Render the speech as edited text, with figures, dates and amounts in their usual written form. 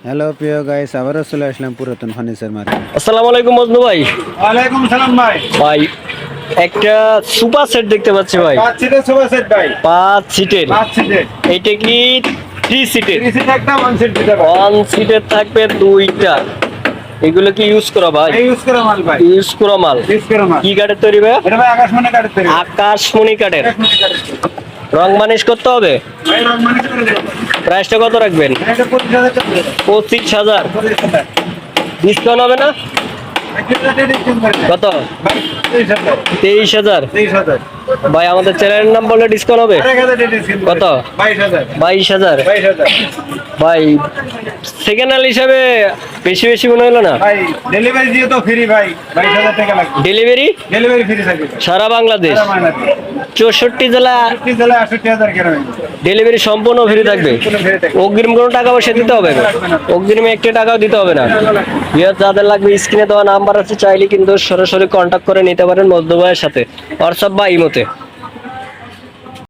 Hello প্রিয় guys, আবারও চলে আসলাম পুরাতন ফার্নিচার মার্কেট। আসসালামু আলাইকুম মজনু ভাই। ওয়ালাইকুম সালাম ভাই। ভাই একটা সুপার সেট দেখতে পাচ্ছি ভাই, 5 সিটের সোফা সেট ভাই। 5 সিটের। 5 সিটের। এইটা কি 3 সিটের? 3 সিট একটা 1 সিট দিতে ভাই। 1 সিটের থাকবে দুইটা। এগুলো কি ইউজ করা ভাই? এই ইউজ করা মাল ভাই। ইউজ করা মাল। ইউজ করা মাল। কি কাঠের তৈরি ভাই? এটা ভাই আকাশমণি কাঠের তৈরি। আকাশমণি কাঠের। আকাশমণি কাঠের তৈরি। রং মানিশ করতে হবে। ভাই রং মানিশ করে দেব। প্রাইসটা কত রাখবেন? এটা 25,000 টাকা দেব। 25,000। 25,000 ডিসকাউন্ট হবে না? কত? ভাই 23,000। 23,000। 23,000। ভাই আমাদের চ্যানেলের নাম বলে ডিসকাউন্ট হবে? 1,000 ডিসকাউন্ট। কত? 22,000। 22,000। 22,000। ভাই সেকেন্ড হ্যান্ড হিসাবে বেশি বেশি মনে হলো না? ভাই ডেলিভারি দিয়ে তো ফ্রি ভাই। 22,000 টাকা লাগবে। ডেলিভারি ডেলিভারি ফ্রি থাকবে। সারা বাংলাদেশ, সারা বাংলাদেশ। 64 জেলা 60 জেলায় 68,000 কেরামে। ডেলিভারি সম্পূর্ণ ফ্রি থাকবে। সম্পূর্ণ free থাকবে। অগ্রিম কোনো টাকা পয়সা দিতে হবে না? অগ্রিমে একটা টাকাও দিতে হবে না। যাদের লাগবে স্ক্রিনে দেওয়া নাম্বার আছে, চাইলে কিন্তু সরাসরি কন্ট্যাক্ট করে নিতে পারেন মজনু ভাইয়ের সাথে, হোয়াটসঅ্যাপ বা ইমোতে।